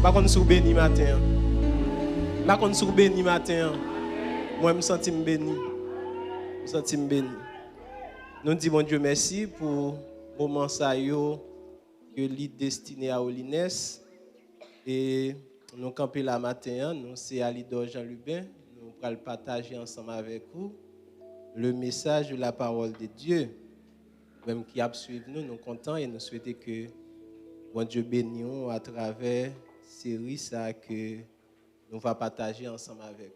Par contre, sous béni matin. Par contre, sous béni matin. Moi, je me sens béni. Je me sens béni. Nous disons, bon Dieu, merci pour le moment ça que l'île destiné à Olines. Et nous campons la matin, nous c'est Alidor Jean Lubin. Nous allons partager ensemble avec vous le message de la parole de Dieu. Même qui a suivi nous, nous sommes contents et nous souhaitons que bon Dieu bénisse à travers série ça que nous va partager ensemble avec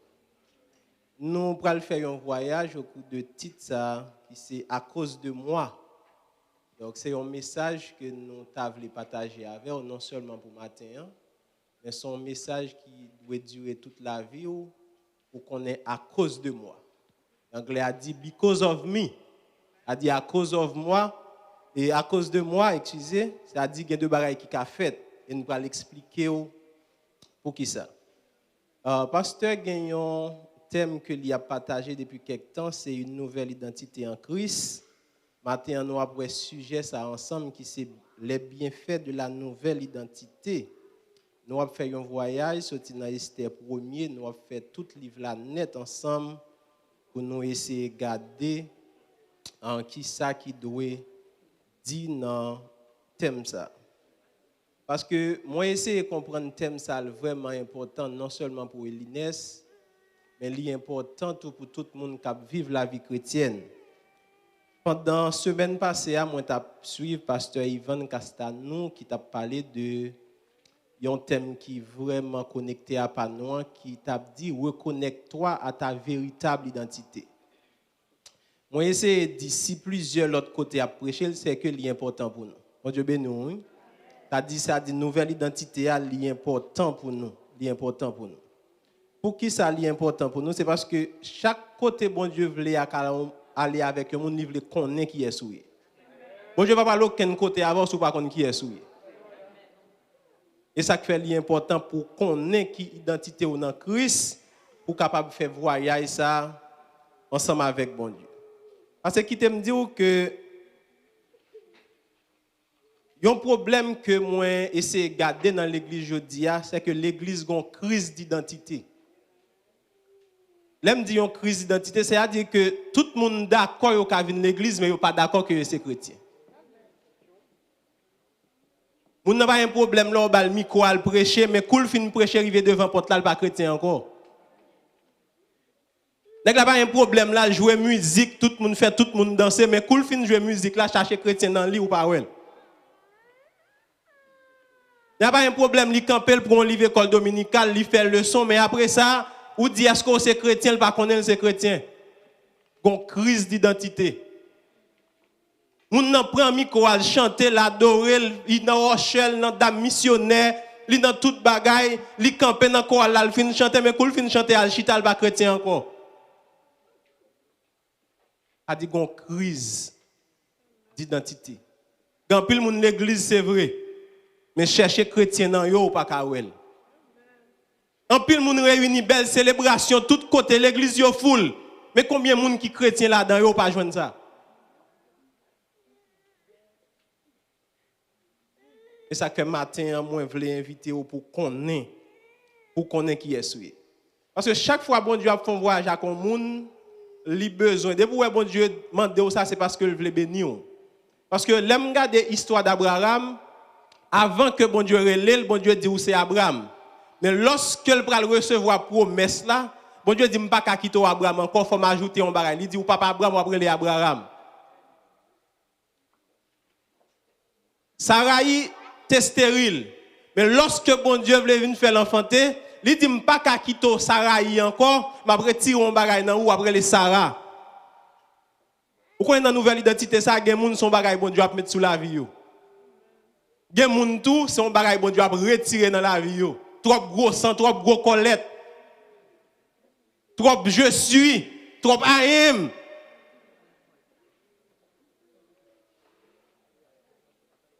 vous. Nous allons faire un voyage au cours de titre ça qui c'est à cause de moi. Donc c'est un message que nous voulons partager avec vous, non seulement pour matin, mais c'est un message qui doit durer toute la vie pour qu'on ait à cause de moi. L'anglais a dit because of me. A dit à cause of moi. Et à cause de moi, excusez, ça a dit qu'il y a deux bagailles qui a fait. Et nous allons expliquer pour qui ça. Pasteur Gagnon, thème que il a partagé depuis quelque temps, c'est une nouvelle identité en Christ. Maintenant, nous avons un sujet ça ensemble qui c'est les bienfaits de la nouvelle identité. Nous avons fait un voyage, sorti dans Esther 1er, nous avons fait tout le livre là net ensemble pour nous essayer de garder en qui ça qui doit dire dans le thème ça. Parce que moi, essayer de comprendre le thème ça vraiment important, non seulement pour Elines, mais il est important pour tout le monde qui vit la vie chrétienne. Pendant la semaine passée, moi, j'ai suivi pasteur Ivan Castanou qui t'a parlé de un thème qui est vraiment connecté à Panois, qui t'a dit reconnecte-toi à ta véritable identité. Moi, essayer d'ici plusieurs autres côtés à prêcher, c'est que l'important pour nous. Bon Dieu béni. T'as dit ça, dit nouvelle identité, l'important pour nous, l'important pour nous. Pour qui ça l'important pour nous, c'est parce que chaque côté bon Dieu voulait aller avec un monde, il voulait connaître qui est souillé. Bon Dieu va pas aucun côté avant ou pas connaître qui est souillé. Et ça fait l'important pour connaître qui identité ou dans Christ pour capable faire voyager ça ensemble avec bon Dieu. Parce que qui te me dit que il y a un problème que moi essaie de garder dans l'église aujourd'hui, c'est que l'église a une crise d'identité. Là me dit une crise d'identité, c'est-à-dire que tout le monde d'accord qu'à venir l'église mais il pas d'accord que c'est chrétien. Moun n'a pas un problème là, on va le micro à prêcher, mais cool fin prêcher arriver devant porte là, pas chrétien encore. Nèg la pas un problème là, jouer musique, tout le monde fait tout le monde danser, mais cool fin jouer musique là, chercher chrétien dans lit ou pas ouais. Il n'y a pas un problème, il camper pour un livre école dominicale, il fait leçon, mais après ça, ou dit est-ce que c'est chrétien, il pas connaît c'est chrétien. Une crise d'identité. On nan prend micro à chanter, l'adorer, il dans rochelle, dans dame missionnaire, il dans toute bagaille, il camper dans chorale, il fin chanter mais cool fin chanter al chita al pas chrétien encore. A dit gon crise d'identité. Dans pile moun l'église c'est vrai, mais chercher chrétien dans yo pas ka wel. En pile moun réuni belle célébration tout côté l'église yo full, mais combien moun qui chrétien là dedans yo pas joindre ça? Et ça que matin, moi, je voulais inviter vous pour connaître qui est souillé. Parce que chaque fois, bon Dieu a fait un voyage à un monde, il a besoin. Depuis que bon Dieu demande ça, c'est parce qu'il veut bénir. Parce que l'aime regarder l'histoire d'Abraham, avant que bon Dieu relève, bon Dieu dit où c'est Abraham. Mais lorsque il va recevoir promesse là, bon Dieu dit je ne vais pas quitter Abraham encore, il faut m'ajouter un bagage. Il dit ou papa Abraham ou après Abraham. Sarai stérile. Mais lorsque bon Dieu voulait venir faire l'enfanter, il dit pas qu'à quitter Sarai encore, mais après tirer un bagage dans ou après les Sarah. Pourquoi dans nouvelle identité ça gen moun son bagage bon Dieu a mettre sous la vie yo. Gen moun tout son bagage bon Dieu a retirer dans la vie yo. Trop gros sang, trop gros colette. Trop je suis, trop I am.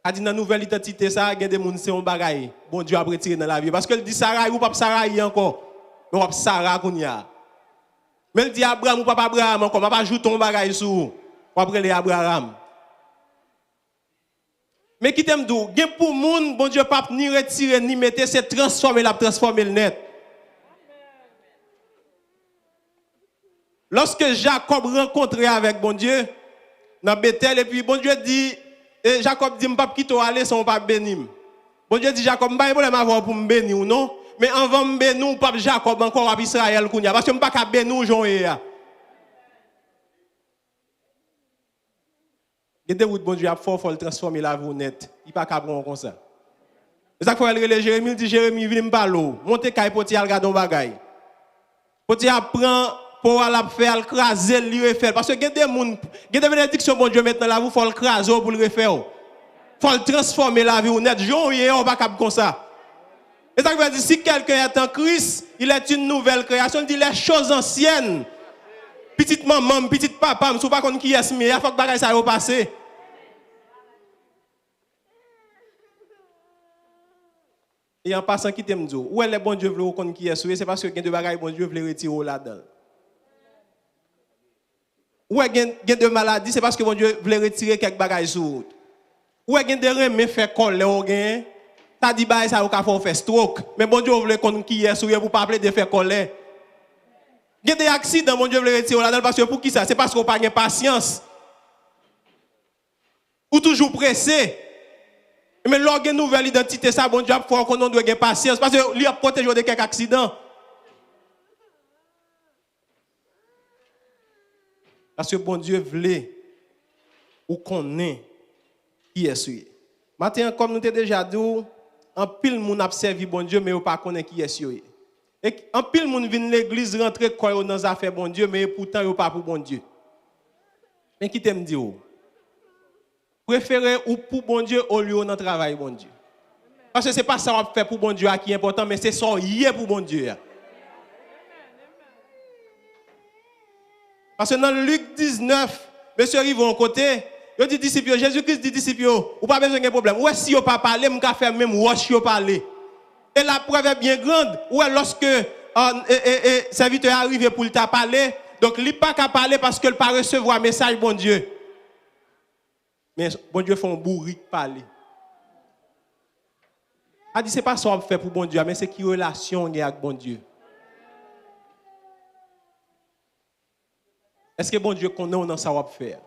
A dit dans nouvelle identité ça, il y a des gens qui ont bagaille. Bon Dieu a retiré dans la vie. Parce qu'il dit Sarah ou pas Sarah encore. Mais on Sarah qu'on y a. Mais il dit Abraham ou pas Abraham encore. On va ajouter ton bagaille sur. Ou après les Abraham. Mais qui t'aime d'où? Gen pour moun, bon Dieu, pas ni retirer, ni mettre, c'est transformer le net. Lorsque Jacob rencontrait avec bon Dieu, dans Bethel, et puis bon Dieu dit, et Jacob dit, m'pas quitter aller sans pas bénir. Bon Dieu dit, Jacob, m'pas problème avoir pour me bénir ou non, mais avant me bénir, pas Jacob encore à Israël, parce que m'pas qu'à bénir, Jean. Et de bon Dieu a fort transformer la vie net. Il pas capable comme ça. C'est ça qu'il faut aller Jérémie, il dit Jérémie viens me parler. Monter kay poti al gardon bagay. Poti apprend pour aller faire le craser le refaire parce que il y a des monde, il y a des bénédictions bon Dieu maintenant là vous faut le craser pour le refaire. Faut le transformer la vie net. Jean on pas capable comme ça. C'est ça qu'il veut dire si quelqu'un est en Christ, il est une nouvelle création, il dit les choses anciennes. Petite maman, petite papa, je ne sais pas qui est, mais il faut que bagay ça va passer. Et en passant, qui t'aime dire, où est le bon Dieu veut qu'on qui est, c'est parce que il y a des bagages bon Dieu veut retirer là-dedans. Où est il de maladies, c'est parce que bon Dieu veut retirer quelques bagages sur. Où est il de remèdes fait coller au gain, t'as dit bah ça au faire stroke, mais bon Dieu veut qu'on qui est pour pas appeler de faire coller. Il y a des accidents, mon Dieu veut retirer là-dedans parce que pour qui ça? C'est parce qu'on n'a pas de patience. Ou toujours pressé. Mais lorsqu'il y a une nouvelle identité, ça, bon Dieu, il faut qu'on doit avoir patience parce qu'il a protégé de quelques accidents. Parce que bon Dieu voulait ou qu'on est qui est souillé. Maintenant, comme nous t'ai déjà dit, en pile moun a servi bon Dieu, mais on pas connaît qui est souillé. Et en pile moun vient l'église rentrer quoi dans les affaires bon Dieu, mais pourtant yo pas pour bon Dieu. Mais qui t'aime dire préférez ou pour bon Dieu au lieu dans travail bon Dieu. Parce que c'est pas ça qu'on fait pour bon Dieu qui est important, mais c'est ça qui est pour bon Dieu. Parce que dans Luc 19, monsieur arrive en côté, il dit disciples, Jésus-Christ dit disciples, ou pas besoin de problème. Ou si vous pas parler, vous pouvez faire même wash yo parler. Et la preuve est bien grande. Ou lorsque serviteur est arrivé pour t'a parler, donc il n'a pas qu'à parler parce qu'il n'a pas recevoir un message bon Dieu. Mais bon Dieu fait un bourrique parler. A dit c'est pas ça qu'on fait pour bon Dieu, mais c'est qui relation avec bon Dieu. Est-ce que bon Dieu connaît ou non ça va faire?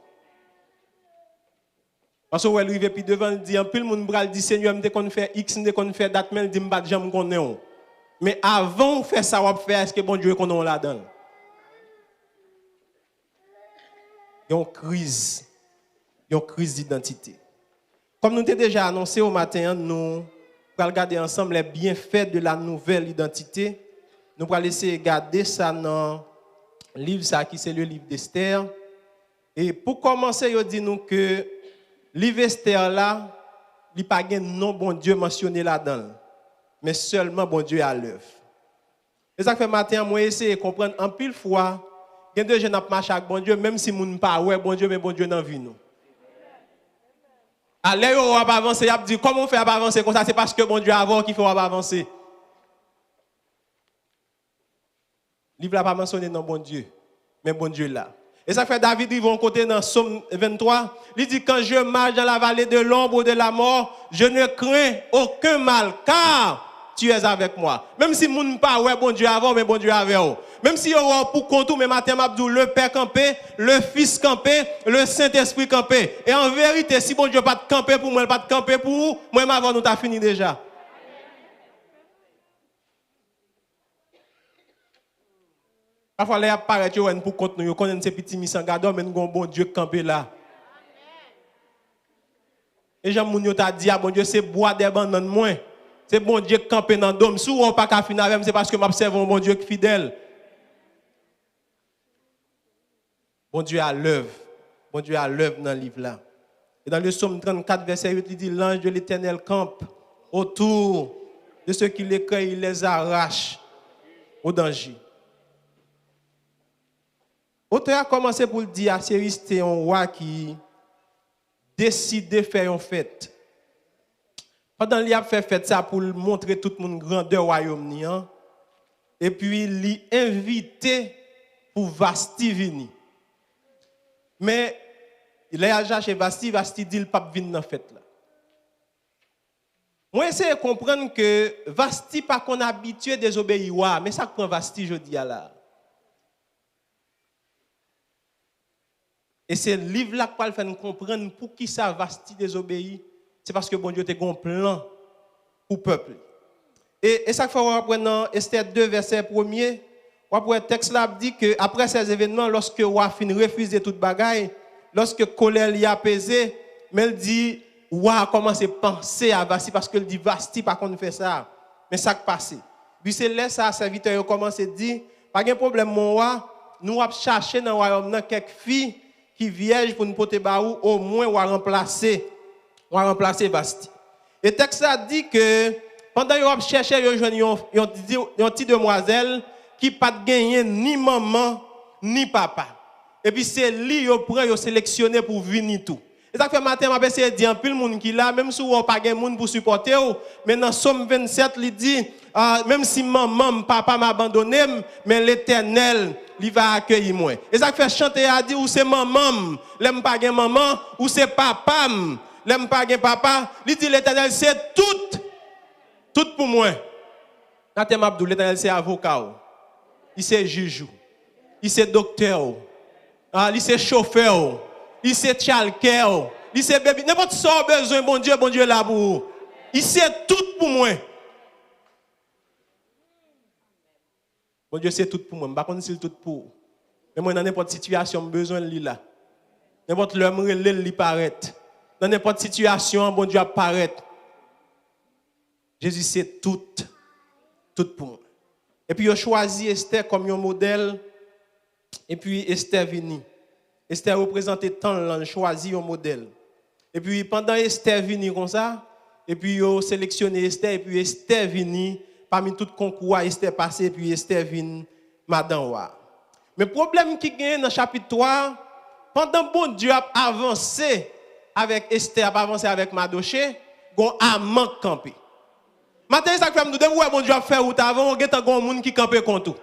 Parce que elle arrive puis devant il dit en pile monde bral dit Seigneur me qu'on fait X me qu'on fait date mais dit me pas jamais connaît. Mais avant de faire ça va faire est-ce que bon Dieu connaît là-dedans? Il y a une crise d'identité. Comme nous t'ai déjà annoncé au matin, nous allons regarder ensemble les bienfaits de la nouvelle identité. Nous allons essayer de regarder ça dans le livre ça qui c'est le livre d'Esther. Et pour commencer, il dit nous que livre Esther là, il n'y a pas de nom bon Dieu mentionné là-dedans, mais seulement bon Dieu à l'œuvre. Et ça fait matin, moi essayer de comprendre en pile fois, il y a des gens qui marchent avec bon Dieu, même si nous ne pas ouais bon Dieu, mais bon Dieu dans vie nous. Allez, on va avancer, il dit comment on fait avancer comme ça, c'est parce que bon Dieu avant qu'il faut avancer. Le livre n'a pas mentionné non bon Dieu, mais bon Dieu là. Et ça fait David, ils vont côté dans Psaume 23. Il dit, quand je marche dans la vallée de l'ombre de la mort, je ne crains aucun mal, car tu es avec moi. Même si moun ne pas ouais bon Dieu avant, mais bon Dieu avec vous. Même si on va pour compte, mais matin m'abdou le Père campé, le Fils campé, le Saint-Esprit campé. Et en vérité, si bon Dieu pas de camper pour moi, pas de camper pour vous, moi avant nous t'a fini déjà. Parfois, les apparaît pour compte nous, connaissons ces petits missangadors, mais nous avons bon Dieu campé là. Et Jean Mounio t'a dit, bon Dieu, c'est bois des bananes moins. C'est bon Dieu campé dans le dôme. Si on pas qu'à finir avec, c'est parce que m'observe un bon Dieu fidèle. Bon Dieu à l'œuvre. Bon Dieu à l'œuvre dans le livre là. Et dans le psaume 34, verset 8, il dit, l'ange de l'Éternel campe autour de ceux qui les cueillent, il les arrache au danger. L'auteur a commencé pour le dire à Cyrus, c'était un roi qui décide de faire une fête. Pendant qu'il a fait fête ça pour montrer tout le monde grandeur du royaume. Et puis il l'a invité pour Vasti venir. Mais il a cherché Vasti, Vasti dit qu'il ne peut pas venir dans la fête là. Moi, essaie de comprendre que Vasti pas qu'on habitué désobéir, mais ça prend Vasti, je dis là. Et c'est le livre là qui va faire comprendre pour qui ça Vasti désobéir. C'est parce que bon Dieu a un plan pour le peuple. Et ça fait on apprend dans Esther 2 verset 1er, après le texte là dit que après ces événements, lorsque roi fin refuser toute bagaille, lorsque colère y a apaisé, mais elle dit roi commence à penser à Vasti parce que il dit Vasti pas qu'on fait ça. Mais ça qui passe. Puis c'est là ça serviteur commence à dire pas de problème mon roi, nous va chercher dans le royaume quelques filles qui vierges pour nous porter baou au moins on va remplacer Vasti. Et le texte a dit que pendant qu'ils cherchaient une petite demoiselle qui n'a pas gagné ni maman ni papa. Et puis c'est lui qui prend, qui sélectionné pour venir tout. Et ça fait matin, je vais essayer de dire un peu le monde qui là, même si on n'a pas de monde pour supporter, mais dans Somme 27, il dit, même si maman, papa m'a abandonné, mais l'Éternel, il va accueillir moi. Et ça fait chanter à dire, ou c'est maman, l'aime pas de maman, ou c'est papa, l'aime pas de papa. Il dit, l'Éternel, c'est tout pour moi. Nathan Abdou, l'Éternel, c'est avocat. Il c'est juge. Il c'est docteur. Il c'est chauffeur. Il c'est chalker. Il c'est bébé. N'importe ce qu'on a besoin, bon Dieu est là pour vous. Il c'est tout pour moi. Bon Dieu, c'est tout pour moi. Je ne sais pas si c'est tout pour vous. Mais moi, dans n'importe situation, j'ai besoin de lui là. N'importe l'homme, il paraît. Dans n'importe situation, bon Dieu apparaît. Jésus, c'est tout pour moi. Et puis, il a choisi Esther comme un modèle. Et puis, Esther vini. Esther représentait tant, il a choisi un modèle. Et puis, pendant Esther vini comme ça, et puis, il a sélectionné Esther, et puis Esther vini, parmi tout concours, Esther passé, et puis Esther vini, Madame Wa. Mais le problème qui gagne dans le chapitre 3, pendant que bon Dieu a avancé avec Esther, a avancé avec Mardoché, il a manqué campé. Maintenant, ça fait nous dire, bon Dieu a fait route avant, on a un monde qui campait contre tout.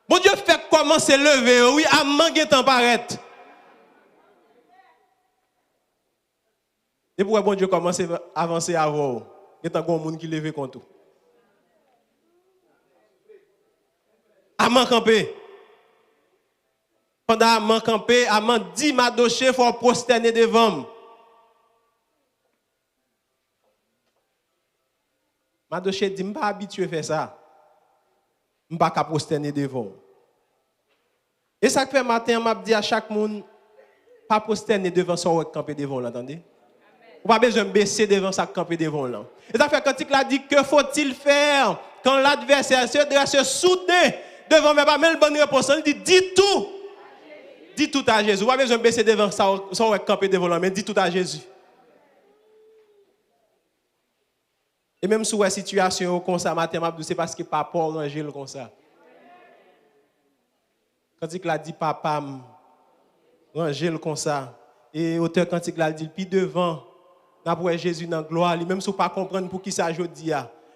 Bon Dieu fait comment se lever, oui, à manquer temps paraître. Et pourquoi bon Dieu commence à avancer avant, il y a un monde qui lève contre tout. À manquer. Pendant à manquer, à man dit Mardoché, il faut prosterner devant. Mardoché dit, je ne suis pas habitué à faire ça. Je ne suis pas capable de prosterner devant. Et ça fait matin, je dis à chaque monde, pas prosterner devant ça ou camper devant, l'entendez? Vous n'avez pas besoin de baisser devant ça camper devant là. Et ça fait quand il a dit, que faut-il faire quand l'adversaire se dresse soudain devant, mais pas même bonne réponse, il dit, dis tout. Dis tout à Jésus. Vous n'avez pas besoin de baisser devant ça ou camper devant là, mais dis tout à Jésus. Et même si vous avez une situation comme ça, c'est parce que papa arrangé comme ça. Quand il a dit papa, arrangé comme ça. Et auteur quand il a dit, puis devant, après Jésus dans la gloire, même si vous ne pas comprendre pour qui ça dit.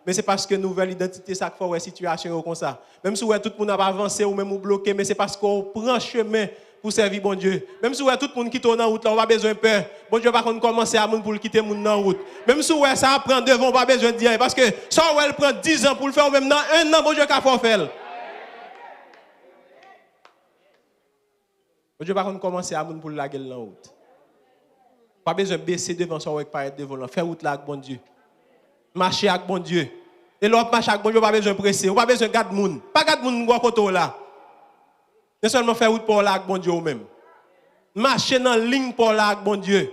Mais c'est parce que nouvelle identité, ça fait une situation comme ça. Même si tout le monde n'a pas avancé ou même bloqué, mais c'est parce qu'on prend chemin pour servir bon Dieu. Même si tout le monde qui tourne en route, là, on n'a pas besoin de peur. Bon Dieu va commencer à pour quitter le monde en route. Même si ça prend devant, on n'a pas besoin de dire. Parce que ça, elle prend 10 ans pour le faire, ou même dans 1 an, bon Dieu va faire. Bon Dieu va commencer à pour la gueule en route. Pas besoin de baisser devant ça, ou paraître devant là. Faire route là avec bon Dieu. Marcher avec bon Dieu. Et l'autre marche avec bon Dieu, pas besoin de presser. Pas besoin de garder moun. Pas garder moun dans côté là. Ne seulement faire route pour là avec bon Dieu ou même. Marcher dans la ligne pour là avec bon Dieu.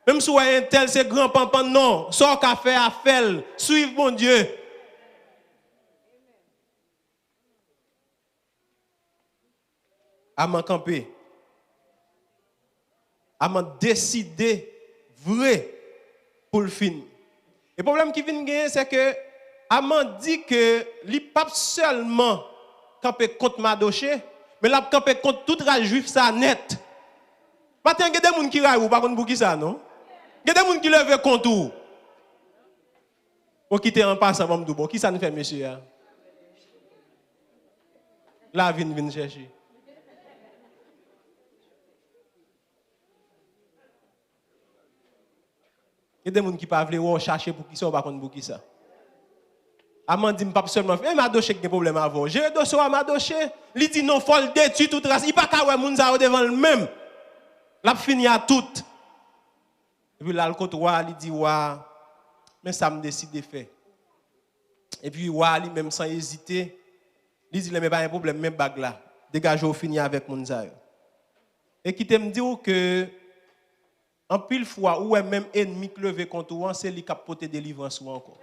Même si vous avez un tel, c'est grand pampan, non. Sors qu'à faire, à faire. Suivre bon Dieu. À m'en camper. À m'en décider vrai pour le fin. Le problème qui vient gagner, c'est que Aman dit que il pas seulement camper contre Mardoché, mais il a campé contre tout rage juif ça net. Maintenant, il y a des gens qui raillent ou pas contre qui ça, non? Il y a des gens qui lèvent contre vous. Pour quitter en passant, bon, qui ça nous fait, monsieur? Là, viens chercher. Il y a des gens qui ne veulent pas chercher pour qui ça ou pas pour qui ça. Aman dit pas seulement Madoche qui a des problèmes avant. J'ai dossier à Madoche, il dit non faut le détruire toute race. Il pas ka ouais moun ça devant le même. L'a fini à tout. Et puis là le côté roi il dit wa mais ça me décide de faire. Et puis roi lui même sans hésiter, il dit mais pas un problème même bag là. Dégagez au fini avec moun ça. Et qui te me dire que en pile fois ou même ennemi qui levé contre toi, c'est lui qui a porté délivrance ou encore.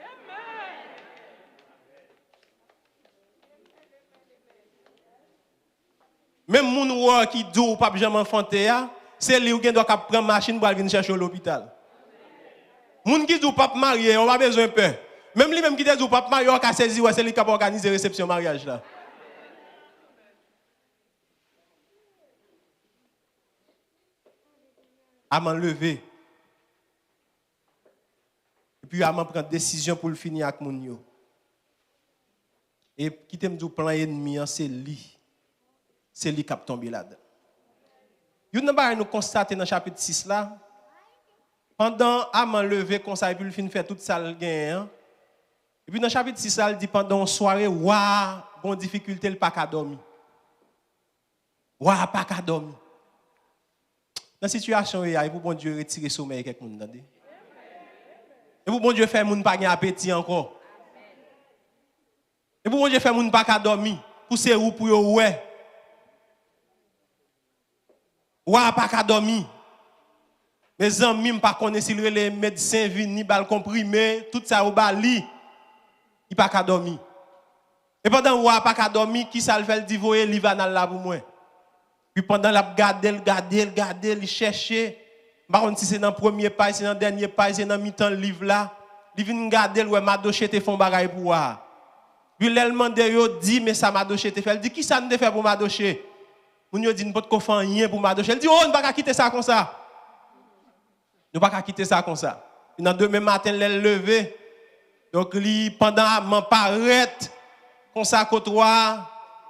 Même moun qui dit ou pas jamais enfanté, c'est lui qui doit prendre machine pour venir chercher à l'hôpital. Moun qui dit ou pas marié, on pas besoin de peur. Même lui même qui dit ou pas marié, on a saisi c'est lui qui a organisé la réception mariage là. À m'enlever. Et puis à m'en prendre décision pour le finir avec moun yo. Et qui t'aime du plan ennemi, c'est lui. C'est lui qui a tombé là-dedans. Nous constatons dans le chapitre 6 là, pendant Aman levé, comme ça, et puis il finit faire tout ça le gain. Et puis dans le chapitre 6 là, il dit pendant une soirée, waouh, bonne difficulté, il n'a pas qu'à dormir. Waouh, pas qu'à dormir. Dans la situation, il faut bon Dieu retirer le sommeil avec quelqu'un. Et pour bon Dieu faire moun pas appétit encore. Et pour bon Dieu faire moun pas qu'à dormir. Pour c'est où pour yo ouais. Ouah, pas qu'à dormir. Mes amis, pas connaître si les médecins viennent ni bal comprimé, tout ça au bali. Il pas qu'à dormir. Et pendant ouah, pas qu'à dormir, qui ça le fait le divoyer, il va dans là pour moi. Puis pendant la garder, il chercher. Par contre, si c'est dans le premier page, c'est dans le dernier page, c'est dans le mi-temps le livre là, il vient garder ouais Madoche te font bagaille pour voir. Puis l'ellement de yo dit mais ça Madoche te fait. Il dit qui ça nous fait pour Madoche? Moun yo dit ne pas ko faire rien pour Madoche. Elle dit oh on pas quitter ça comme ça. Ne pas quitter ça comme ça. Puis dans demain matin elle levé. Donc lui pendant Aman paraît comme ça côtoie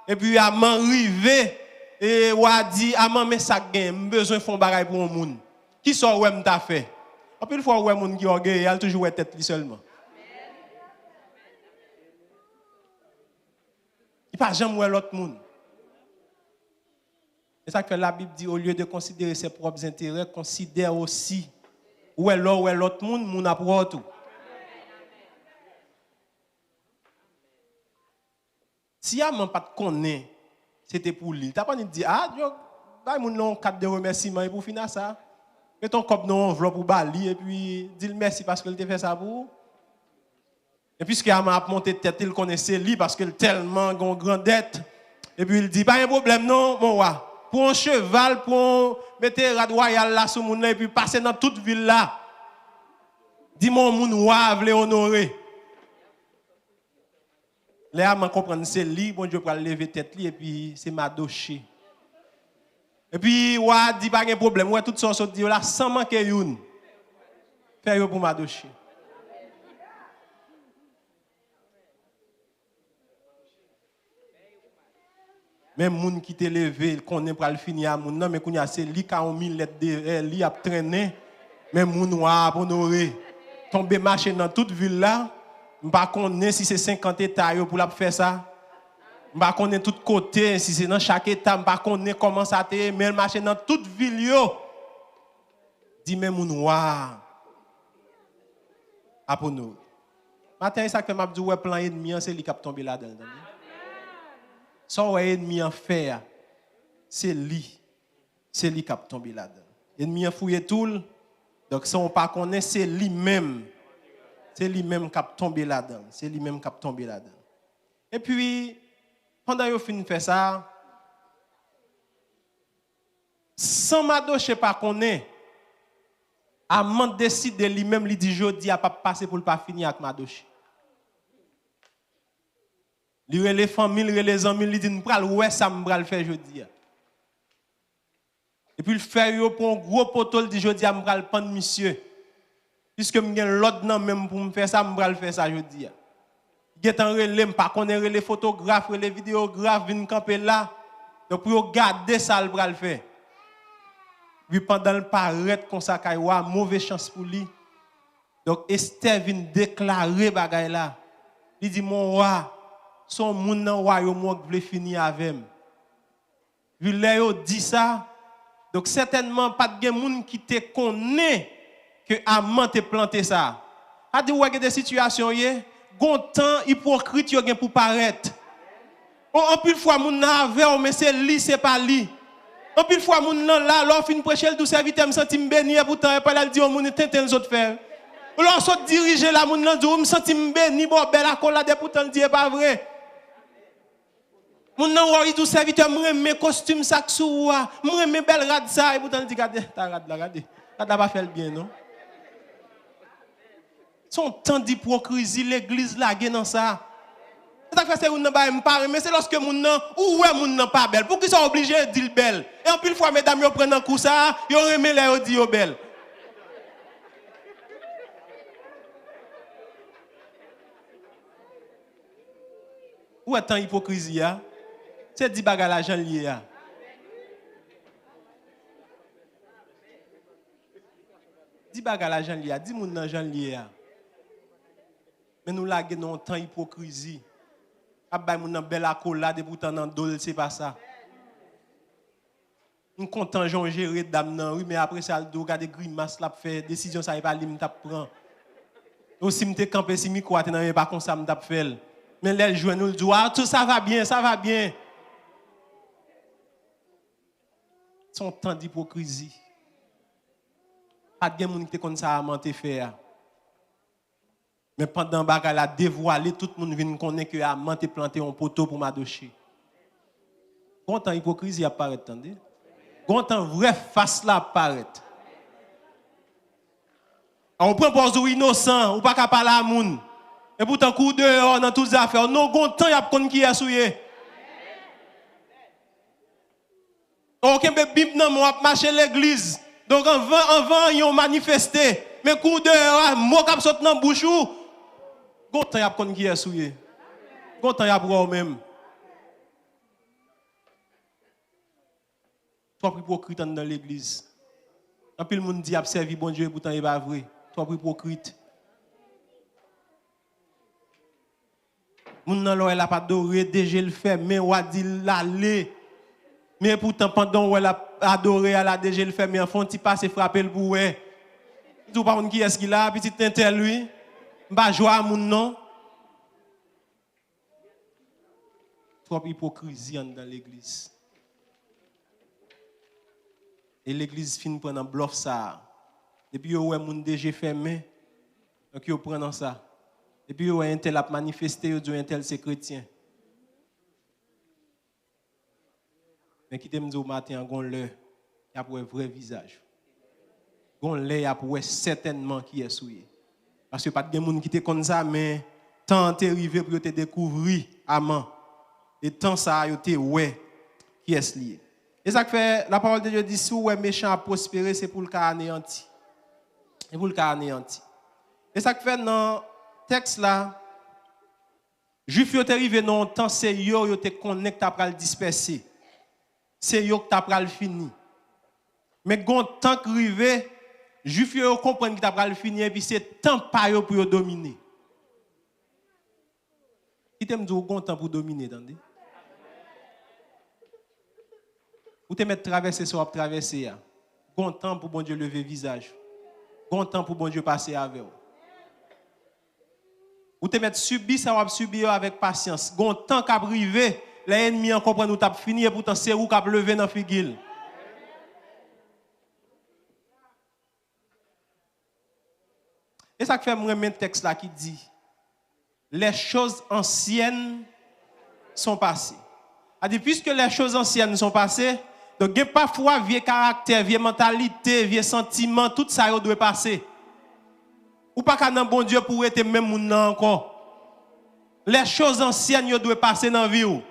et puis Aman rivé et wa dit Aman mais ça gagne besoin font bagaille pour un monde. Qui sort ouais m'ta fait. En plus fois ouais monde qui orgueil, elle toujours tête lui seulement. Il pas jamais ouais l'autre monde. C'est ça que la Bible dit, au lieu de considérer ses propres intérêts, considère aussi où est l'autre monde, mon apprend tout. Si Aman pas te connaît, c'était pour lui. Tu n'as pas dit, ah, bah, mon nom, carte de remerciement, et pour finir ça, mets ton cop dans l'enveloppe pour Bali, et puis dis merci parce qu'il t'a fait ça pour. Et puisque Aman a monté tête, il connaissait lui parce qu'il tellement grande dette. Et puis il dit, pas un problème, non, mon roi. Pour un cheval, pour mettre rad royal là sur moun et puis passer dans toute ville là. Dis mon moun roi veut honorer. Là man comprendre c'est lui, bon Dieu pour lever tête li et puis c'est Madoche. Et puis roi dit pas de problème, ouais toute sorte dit là sans manquer une. Faire yo pour Madoche. Même moun qui t'est levé, il connaît pour le finir à moun non mais kounya c'est li 40 000 lettres de li a traîné même moun wa honoré tomber marcher dans toute ville là, m'pa connaît si c'est 50 états pour la faire ça. M'pa connaît tout côté si c'est dans chaque état, m'pa connaît comment ça te mais marcher dans toute ville yo. Dit même moun wa a pour nous. Matin ça que m'a dit ouais plan ennemi c'est li qui a tombé là-dedans. Son ennemi en fer, c'est lui qui a tombé là-dedans. Ennemi en fouillé tout, donc si on ne pas connaît, c'est lui-même qui a tombé là-dedans. C'est lui-même qui a tombé là-dedans. Et puis, pendant qu'il a fini de faire ça, sans Madoche pas connaît, Aman décide de lui-même, lui dit jodi a pas passer pour ne pas finir avec Madoche. Il y a les familles, il y a les amis, il dit ouais ça me bral faire jeudi. Et puis il fait pour un gros poteau, il dit jeudi me bral prendre monsieur. Puisque me gen l'autre nan même pour me faire ça, me bral faire ça jeudi. Il est en relais, pas connaître les photographes, les vidéographes viennent camper là. Donc pour regarder ça le bral faire. Puis pendant le paraître comme ça kaywa, mauvaise chance pour lui. Donc Esther vient déclarer bagay là. Il dit mon roi, son moun nan royaume moi qui veut finir avec. Vu là yo dit ça, donc certainement pas de moun qui te connaît que Aman te planté ça. A dit ouais des situations yé, gon temps hypocrite yo gen pour paraître. En pile fois moun nan avec mais c'est li c'est pas li. En pile fois moun nan là l'offre fin prêcher le doux serviteur me senti me béni pourtant pas là dit on moun tente les autres faire. Lorsque diriger la moun nan dit me senti me béni bon belle accolade pourtant dit pas vrai. Moun nan wari tout serviteur me costume sac sou me belle rad ça et pourtant dit regarde ta rad là regarde. Ça pas fait le bien non. Son temps d'hypocrisie l'église là dans ça. Ça fait c'est moun nan ba me parler mais c'est lorsque moun nan ou ouais moun nan pas belle. Pour qui sont obligés de dire belle. Et en pile fois mesdames yo prennent un coup ça, yo remet là yo dit yo belle. Où est-ce hypocrisie là? C'est 10 bagages l'argent lié là. Dis bagages l'argent lié, 10 moun nan l'argent lié là. Mais nous laguer non temps hypocrisie. Abay moun nan belle accolade et pourtant nan dol c'est pas ça. Nous content Jean gérer dame nan oui mais après ça le regarder grimace la fait décision ça pas li m't'a prend. Aussi m'te camper si micro t'es nan pas comme ça m't'a fait. Mais les joue nous dit tout ça va bien, ça va bien. Son temps d'hypocrisie. Pas de moun qui te comme ça à mentir faire. Mais pendant bagarre la dévoilé, tout le monde vient connaître que Aman te planté un poteau pour m'adocher. Quand hypocrisie apparaît, attendez. Quand vrai face là apparaît. On prend pour innocent, ou pas qu'à parler à moun. Et pourtant coup dehors dans toutes les affaires, non content y a kon qui est souillé. OK bim nan moi marcher l'église. Donc en vent ils ont manifesté, mais coup dehors mo k'ap saute dans bouche ou content y a kon qui est souillé. Content y a pour même. Toi hypocrite dans l'église. En pile monde dit a servi bon Dieu pourtant il pas vrai. Toi hypocrite. Moun nan l'on elle a pas adoré déjà le fait mais ou a dit l'aller mais pourtant pendant où elle a adoré elle a déjà le fait mais en fond ti passe frapper le bouet tout pas qui est-ce qu'il a petit tintel lui pas joie moun non trop hypocrisie dans l'église et l'église fin prendre en bluff ça et puis ouais moun déjà fermé donc yo prend ça. Et puis, un tel a manifesté, il dit un tel c'est chrétien. Mais qui t'aime dire au matin, on le, il y a pour un vrai visage. On le, il y a pour certainement qui est souillé. Parce que pas de gens qui te comme ça, mais tant t'es arrivé pour te découvrir Aman. Et tant ça, il te ouais qui est lié. Et ça fait, la parole de Dieu dit, si ouais méchant a prospéré, c'est pour le cas anéanti. C'est pour le cas anéanti. Et ça fait dans texte là, Juif yo te arrivé non temps c'est yo te connecte après le disperser. C'est yo que t'a pral fini. Mais gon temps arrivé, Juif yo comprendre que t'a pral fini et puis c'est temps pa yo pour yo dominer. Qui t'aime dire gon temps pour dominer attendez. Ou te mettre traverser ça ou traverser ya. Gon temps pour bon Dieu lever visage. Gon temps pour bon Dieu passer avec vous. Ou te mettre subir ça ou subir avec patience. Gon temps qu'a privé, les ennemis en comprendre ou t'a fini et pourtant c'est ou qu'a lever dans figil. Et ça fait moi un texte là qui dit les choses anciennes sont passées. A dit puisque les choses anciennes sont passées, donc il y a parfois vieux caractère, vieux mentalité, vieux sentiment, tout ça doit passer. Ou pas qu'un bon Dieu pour être même moun encore. Les choses anciennes doivent passer dans la vie.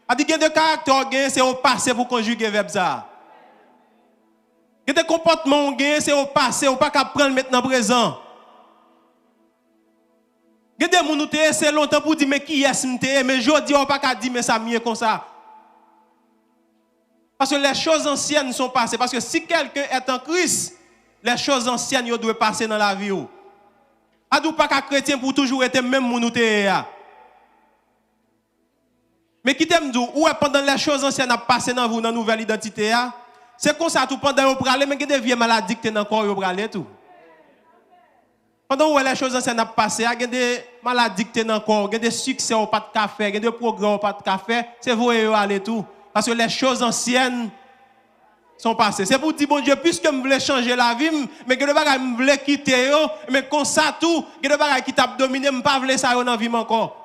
A dit que de caractère c'est au passé pour conjuguer verbe ça. Que de comportement c'est au passé, ou pas qu'à prendre maintenant présent. Que des moun te c'est longtemps pour dire mais qui est-ce m'te mais jodi on pas qu'à dire mais ça mieux comme ça. Parce que les choses anciennes sont passées parce que si quelqu'un est en Christ, les choses anciennes doivent passer dans la vie. Adou pas qu'à chrétien pour toujours être même moun ou te. Mais qui t'aime dit, ou pendant les choses anciennes a passé dans vous, dans la nouvelle identité, c'est comme ça tout pendant vous parlez, mais il y a des vieilles maladies qui sont encore vous parlez tout. Pendant où les choses anciennes a passé, il y a des maladies qui sont encore, il y a des succès au pas de café, il y a des progrès au pas de café, c'est vous et aller tout. Parce que les choses anciennes sont passées. C'est pour dire, bon Dieu, puisque je voulais changer la vie, mais que le bagage je voulais quitter, mais comme ça tout, que le bagage qui t'a dominé, je ne pas voulais ça dans la vie encore.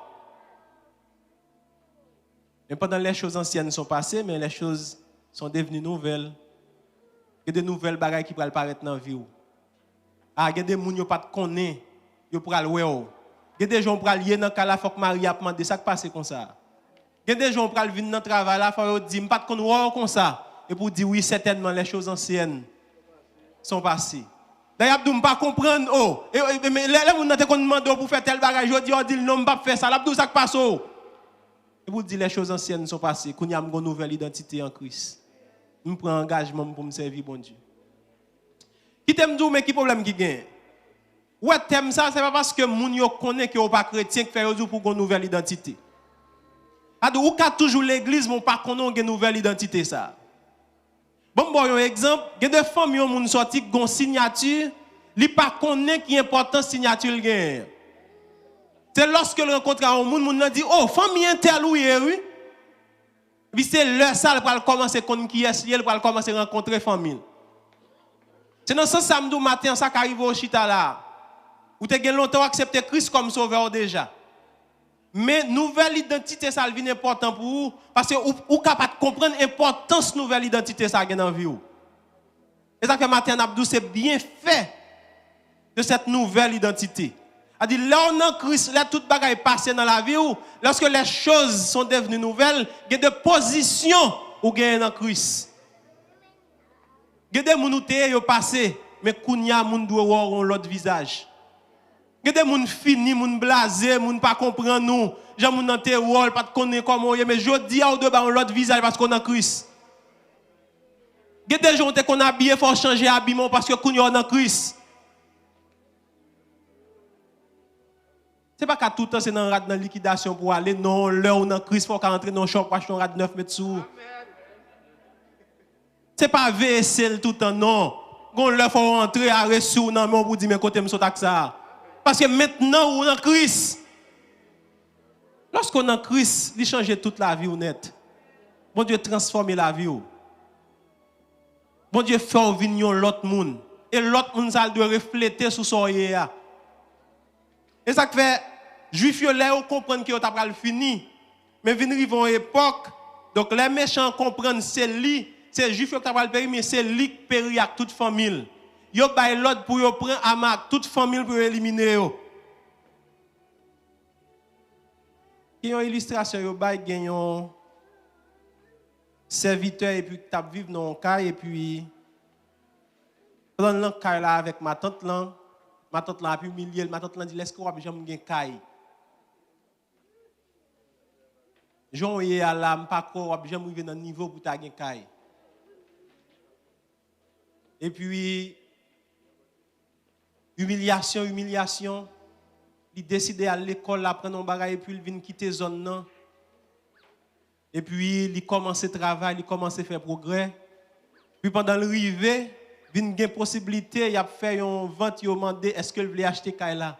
Mais pendant les choses anciennes sont passées, mais les choses sont devenues nouvelles. Il y a des nouvelles bagages qui pourraient apparaître dans la vie. Ah, il y a des gens qui ne connaissent pas, ils pourraient le voir. Il y a des gens qui pourraient lier dans le cas là, il faut que Marie a demandé ça qui passe comme ça. Il y a des gens qui pourraient venir dans le travail là, il faut dire, je ne sais pas comme ça. Et pour dire oui, certainement, les choses anciennes sont passées. D'ailleurs, je ne peux pas comprendre. Oh, mais les gens qui ont demandé pour faire tel bagage, je dis, non, je ne peux pas faire ça. Là, ça qui passe. Et pour dire les choses anciennes sont passées, qu'on y a une nouvelle identité en Christ. Je prends un engagement pour me servir, bon Dieu. Qui t'aime dire, mais qui problème qui gagne? Ouais, t'aimes ça, c'est pas parce que moun yo connaît que vous pas chrétien qui fait pour une nouvelle identité. Ou ka toujours l'église, mon pas connaît une nouvelle identité ça. Bon, un exemple, il y a des femmes qui ont sorti qui ont signature, li pas connaît qui important signature gagne. C'est lorsque le rencontre un monde dit oh famille intel oui. Puis c'est là ça pour commencer connaître qui est, il pour commencer rencontrer famille. C'est dans ce samedi matin ça qui arrive au chita là. Ou tu as longtemps accepté Christ comme sauveur déjà. Mais nouvelle identité ça devient important pour vous parce que vous capable de comprendre l'importance de nouvelle identité ça dans la vie. Et ça que matin Abdou c'est bien fait de cette nouvelle identité. C'est-à-dire, là, on a Christ, là, toute bagaille est passée dans la vie, lorsque les choses sont devenues nouvelles, il y a des positions où il y a dans Christ. Il y a des gens qui sont passés, mais il y a des gens qui ont l'autre visage. Il y a des gens qui finis, qui blasés, qui ne pas comprendre nous. Les gens qui ont pas connaître comment mais je dis à l'autre visage parce qu'on a Christ. Il y a des gens qui ont habillé, il faut changer l'habillement parce que nous sommes dans Christ. Ce n'est pas qu'à tout le temps c'est dans la liquidation pour aller. Non, là où dans Christ, il faut rentrer dans le shop pour acheter un rad 9 mètres sous. Ce n'est pas VSL tout le temps, non. Il faut rentrer à ressources dans le monde pour dire, mais côté, je suis ça. Parce que maintenant, on est dans Christ. Lorsqu'on est dans Christ, il change toute la vie honnête. Bon Dieu transforme la vie. Bon Dieu fait venir l'autre monde. Et l'autre monde, ça doit refléter sur son yéa. Et ça fait, Juifs, ils comprennent que vous avez fini. Mais ils arrivent à une époque, donc les méchants comprennent c'est lui, c'est Juifs qui ont péri, mais c'est lui qui périt avec toute famille. Ils ont l'ordre pour prendre Amak, toute famille pour éliminer. Il y a une illustration, il y a un serviteur et puis qui vivent dans un cas et puis dans le cas là avec ma tante là. Ma tante a pu humilier, ma tante a dit laisse moi j'aime gen caille. Jean est à la pas quoi j'aime arriver dans niveau pour ta gen caille. Et puis humiliation, il décide à l'école apprendre un bagage et puis il vient quitter zone là. Et puis il commence à travailler, il commence à faire progrès. Puis pendant l'arrivée il y a une possibilité, il a fait une vente, il a demandé est-ce qu'il voulait acheter Kaila.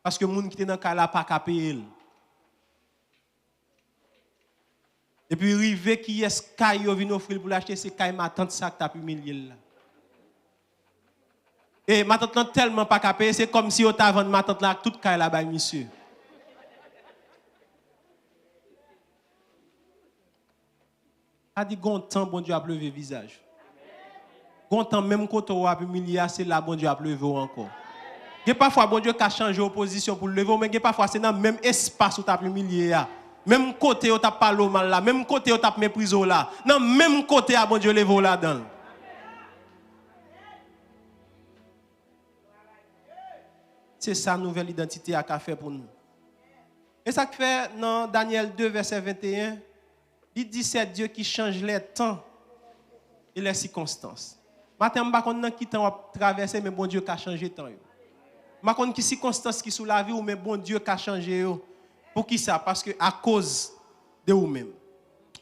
Parce que les gens qui étaient dans Kaila pas qu'à payer. Et puis arrivé qui est Kaila vient offrir pour l'acheter, c'est Kaila ma tante ça que tu as pu humilier là. Et ma tante n'a tellement pas qu'à payer, c'est comme si on t'a vendu ma tante là toute Kaila là monsieur. A dit gon temps bon Dieu a levé visage. Content même quand on a humilié, c'est là bon Dieu a levé encore. Il y a parfois bon Dieu qui a changé opposition pour lever, mais il y a parfois c'est dans le même espace où tu as humilié. Même côté où tu as parlé mal là, même côté où tu as méprisé là, dans le même côté où bon Dieu levé là-dedans. C'est ça nouvelle identité à fait pour nous. Et ça fait dans Daniel 2 verset 21, il dit c'est Dieu qui change les temps et les circonstances. Matin, je ne sais pas qui temps traverser, mais bon Dieu qui a changé le temps. Je connais qui circonstances qui sont la vie ou mais bon Dieu qui a changé. Pour qui ça? Parce que à cause de vous-même.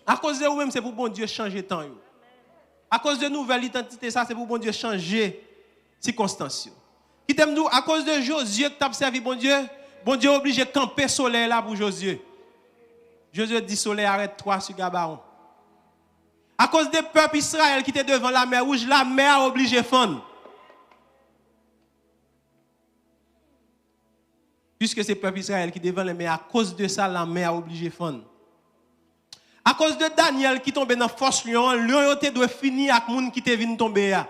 À cause de vous-même, c'est pour bon Dieu changer temps. À cause de nouvelle identité, ça c'est pour bon Dieu changer circonstances. Qui t'aime nous à cause de Josué que tu as servi bon Dieu est obligé de camper soleil là pour Josué. Josué dit soleil arrête-toi sur Gabaon. À cause des peuples Israël qui étaient devant la mer rouge, la mer a obligé de fondre. Puisque c'est le peuple Israël qui est devant la mer, à cause de ça, la mer a obligé de fondre. À cause de Daniel qui tombait dans la force lion, lion doit finir avec les gens qui venu tomber.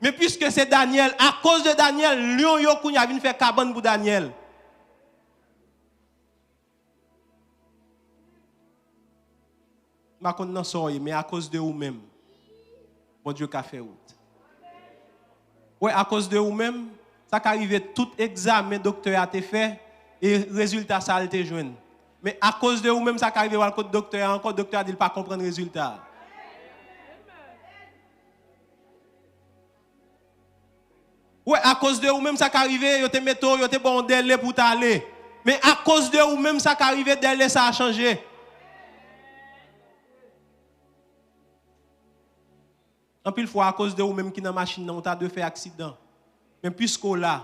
Mais puisque c'est Daniel, à cause de Daniel, lion a venu faire cabane pour Daniel. Je ne sais pas, mais à cause de vous-même, bon Dieu a fait route. Oui, à cause de vous-même, ça arrive tout examen docteur a été fait et résultat ça a été joué. Mais à cause de vous-même, ça arrive au docteur, encore le docteur a dit pas comprendre le résultat. Oui, à cause de vous-même, ça arrive, vous te mettez, vous te bon délai pour t'aller. Mais à cause de vous-même, ça arrive, délai ça a changé. En pile fois, à cause de vous-même qui dans la machine, on t'a de faire accident. Mais puisqu'on là,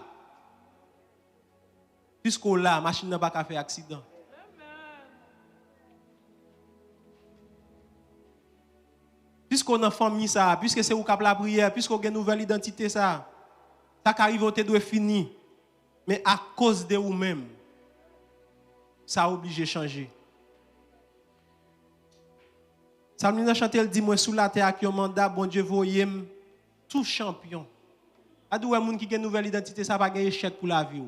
la machine n'a pas fait accident. Puisqu'on a famille ça, puisque c'est vous qui la prière, puisqu'on a une nouvelle identité ça arrive au te doit finir. Mais à cause de vous-même, ça a obligé de changer. Samedi chanté elle dit moi sous la terre qui un mandat bon Dieu voyez tout champion. A doué moun qui a une nouvelle identité ça va gagner échec pour la vie.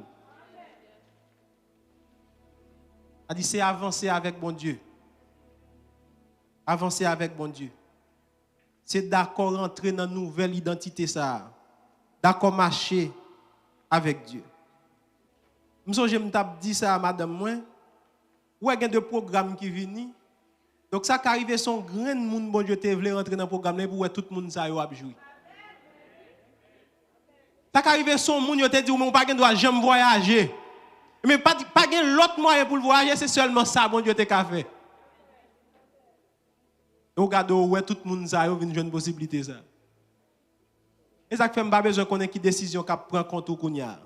A dit c'est avancer avec bon Dieu. Avancer avec bon Dieu. C'est d'accord rentrer dans une nouvelle identité ça. D'accord marcher avec Dieu. Je me dit ça à madame moi. Ouais, il y a des programmes qui viennent. Donc ça qui arrive son grand monde bon Dieu te voulait rentrer dans le programme pour tout le monde ça yo a jouer. Ça qui arrive son monde yo te dit on pas doit jamais voyager. Mais pas l'autre moyen pour voyager, c'est seulement ça bon Dieu te ka fait. Regarde ouais tout le monde ça yo vinn joindre possibilité ça. Et ça fait pas besoin connaître qui décision qu'a prend compte ou kounya.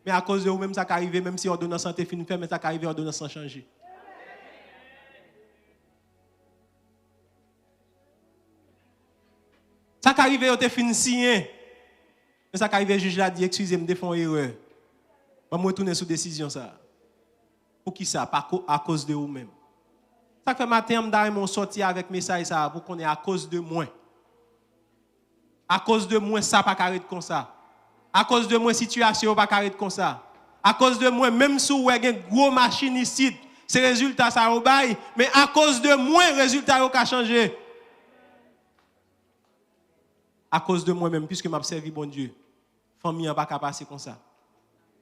Mais à cause de vous même ça qui arrive même si ordonnance santé fin fait mais ça qui arrive ordonnance sans changer. Ça qui arrive, vous fin signé. Mais ça qui arrive, le juge l'a dit, excusez-moi, je fais une erreur. Je vais retourner sur décision ça. Pour qui ça? À cause de vous-même. Ça fait matin, je suis sorti avec message ça pour qu'on est à cause de moi. À cause de moi, ça pas carré comme ça. À cause de moi, situation pas carré comme ça. À cause de moi, même si vous avez une grosse machine ici, c'est résultat ça au bail, mais à cause de moi, résultat a changé. À cause de moi-même, puisque je servi bon Dieu, famille n'a pas qu'à passer comme ça.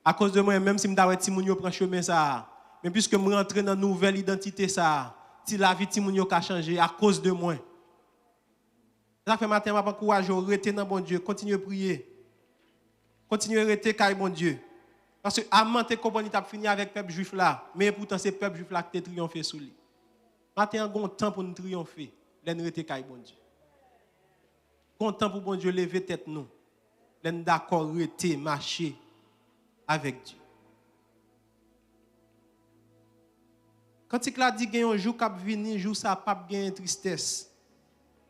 À cause de moi, même si je suis petit, je prends chemin ça. Mais puisque je rentre dans une nouvelle identité ça, si la vie de a changé à cause de moi. Ça fait matin, je courage, rester dans bon Dieu, continuer à prier. Continuer à rester avec bon Dieu. Parce que avant tes compagnies t'as fini avec le peuple juif là, mais pourtant c'est le peuple juif là qui t'a triomphé sous lui. Matin, on a un temps pour nous triompher, l'en rester avec bon Dieu. Content pour bon Dieu lever tête nous. L'en d'accord rester marcher avec Dieu. Quand il a dit qu'il y a un jour qui va venir, jour ça pas bien tristesse,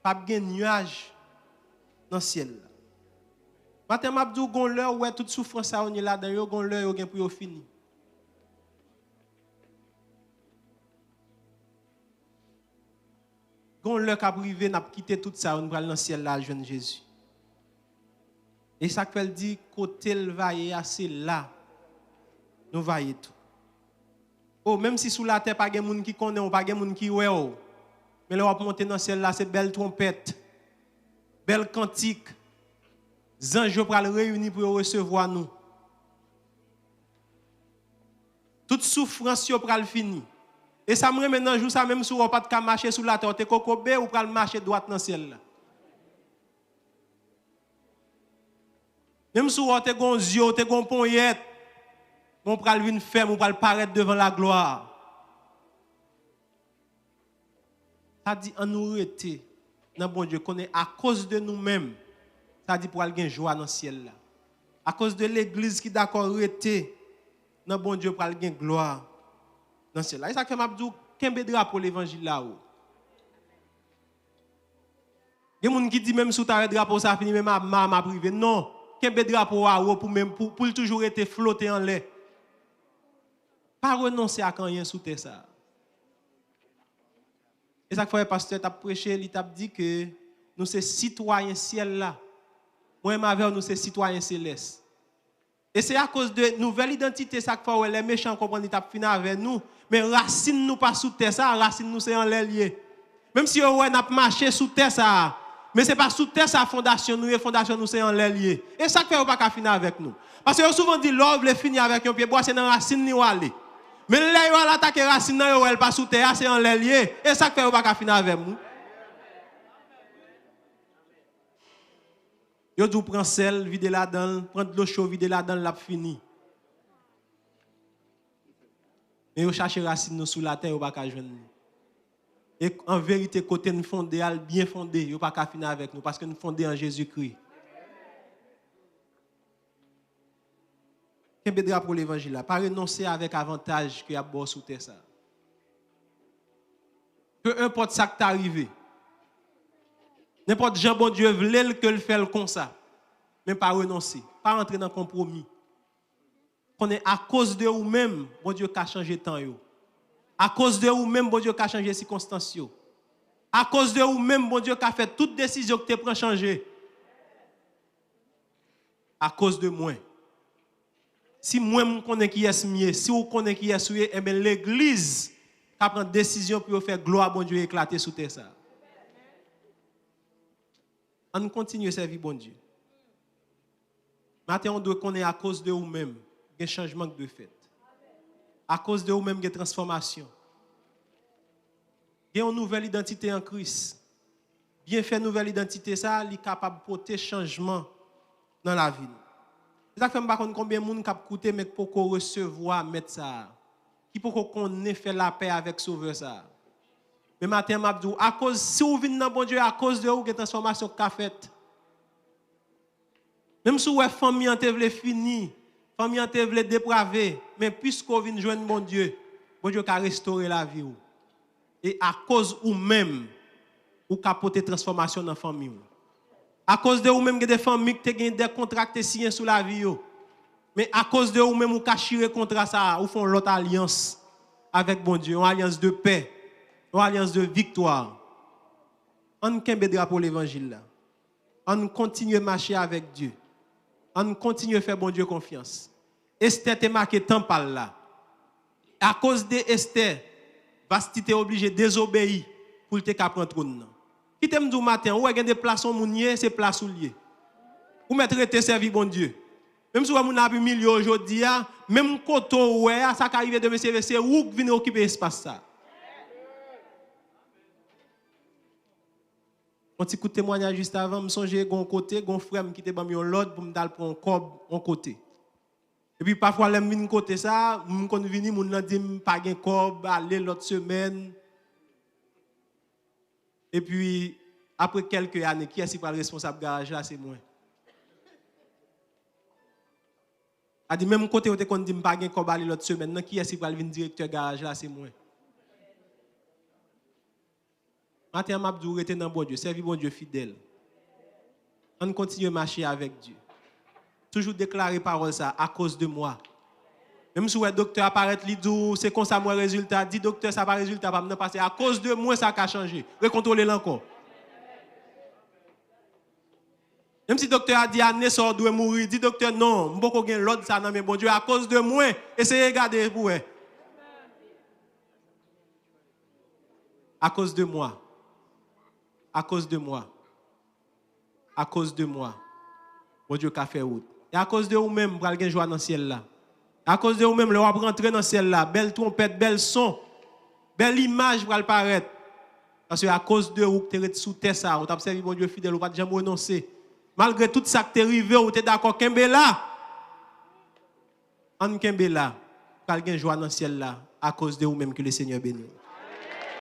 pas bien nuage dans le ciel. Matin m'a dit gon l'heure où toute souffrance ça on est là dedans, gon l'heure où pour fini. Gon l'heure qu'a privé n'a quitté tout ça, on va dans le ciel là jeune Jésus. Et ça qu'elle dit côté le vailler assez là. Nous vailler tout. Oh, même si sous la terre, pas de monde qui connaît, pas de monde qui ouais. Mais là, on va monter dans le ciel, là, c'est belle trompette, belle cantique. Les anges pour le réunir pour recevoir nous. Toute souffrance, pour le finir. Et ça me remet dans le jour, ça même si on pas de marcher sous la terre, tu es cocobé ou pour le marcher droit dans le ciel. Là. Même si on a des yeux, des poignettes, on pral venir faire, on pral paraître devant la gloire. Ça dit en nous rester dans bon Dieu qu'on est à cause de nous-mêmes. Ça dit pour aller gagner joie dans le ciel là. À cause de l'église qui d'accord rester dans bon Dieu pour aller gagner gloire dans le ciel là. Et ça que m'a dit qu'un drapeau l'évangile là haut. Il y a des gens qui disent même sous ta drapeau ça finit même ma privé. Non, qu'un drapeau là haut pour toujours être flotté en l'air. Pas renoncer à rien sous terre ça. Et ça que le pasteur t'a prêché, il t'a dit que nous sommes citoyens ciel là. Moi avec nous sommes citoyens célestes. Et c'est à cause de nouvelle identité ça que les méchants comprennent ils t'a fini avec nous, mais racine nous pas sous terre ça, racine nous c'est en l'air lié. Même si on n'a pas marché sous terre ça, mais c'est pas sous terre sa fondation nous et fondation nous c'est en l'air lié. Et ça que fait pas finir avec nous. Parce que souvent dit l'homme veut finir avec un pied bois c'est dans racine ni aller. Mais là, il va attaquer racine, il pas sous terre, c'est en l'air lié. Et ça fait pas finir avec nous. Yo dou prend sel, vide la dedans, prend de l'eau chaude, vide la dedans, l'a fini. Mais yo cherche racine nous sous la terre, yo pas joindre. Et en vérité côté nous fondé bien fondé, yo pas finir avec nous parce que nous fondé en Jésus-Christ. Qu'un drapeau pour l'évangile là, pas renoncer avec avantage que y a beau sous terre ça. Peu importe ça qui t'est arrivé. N'importe Jean bon Dieu veut que le faire comme ça. Mais pas renoncer, pas entrer dans compromis. Qu'on est à cause de vous-même, bon Dieu qui a changé temps yo. À cause de vous-même, bon Dieu qui a changé circonstances yo. À cause de vous-même, bon Dieu qui a fait toute décision que tu prends changer. À cause de moi. Si moi je connais qui est mieux, si vous connaissez qui est mieux, eh bien l'église qui prend décision pour faire gloire à bon Dieu éclater sous terre ça. On continue à servir bon Dieu. Maintenant on doit connaître à cause de vous-même, il y a un changement de fait. À cause de vous-même, il y a une transformation. Il y a une nouvelle identité en Christ. Bien fait nouvelle identité ça, il est capable de porter changement dans la vie. C'est ça que je ne sais pas combien de monde qui a coûté mais pour qu'on recevoir mettre ça. Qui pour qu'on ait fait la paix avec sauveur ça. Mais matin m'a dit à cause si vous venez dans bon Dieu à cause de vous que transformation qu'a faite. Même si vous famille en te vle fini, famille en te vle dépraver, mais puisque vous venez joindre bon Dieu a restaurer la vie. Et à cause ou même ou capoter transformation dans la famille. À cause de vous-même, des familles qui ont des contrats signés sous la vie. Mais à cause de vous-même, vous cachez le contrat, ça, vous font l'autre alliance avec bon Dieu, une alliance de paix, une alliance de victoire. On kembe drapeau l'évangile. On continue à marcher avec Dieu. On continue à faire bon Dieu confiance. Esther te marqué tant par là. À cause de Esther, Vasti est obligé de désobéir pour te prendre trône. Qui t'aime du matin, ou avez des places en mounier, c'est place ou lié. Ou mettre te servir bon Dieu. Même si vous avez un milieu aujourd'hui, même quand vous avez ça qui arrive de monsieur, c'est où vous venez occuper l'espace ça. On t'écoute témoignage juste avant, je songe gon côté, gon frère qui était bami l'autre pour me dal prendre un cob en côté. Et puis parfois l'aime vinn côté ça, mon kon vini mon nan dit pas gen cob aller l'autre semaine. Et puis après quelques années, qui est-ce qui est le responsable garage là, c'est moi. A dit même côté où te kon dit pas gen cob aller l'autre semaine, qui est-ce qui va venir directeur garage là, c'est moi. Matin Mabdou était dans bon Dieu, servir bon Dieu fidèle. On continue à marcher avec Dieu. Toujours déclarer parole ça à cause de moi. Même si le docteur apparaît, il dit c'est comme ça mon résultat, dit docteur ça pas résultat pas passer à cause de moi ça a changé. Recontrôler encore. Même si docteur a dit Anne sort doit mourir, dit docteur non, m'boko gen l'autre ça non mais bon Dieu à cause de moi, essayez de regarder pour eux. À cause de moi. À cause de moi. À cause de moi. Bon Dieu qu'a fait route. Et à cause de vous-même, vous allez joie dans le ciel là. À cause de vous-même, vous allez rentrer dans le ciel là. Belle trompette, belle son, belle image pour paraître. Parce que à cause de vous, vous êtes sous terre ça, vous avez servi bon Dieu fidèle, vous ne pouvez jamais renoncer. Malgré tout ça qui est arrivé, vous êtes d'accord qu'un là. En kembe là, pral gen joie dans le ciel là, à cause de vous même que le Seigneur bénit.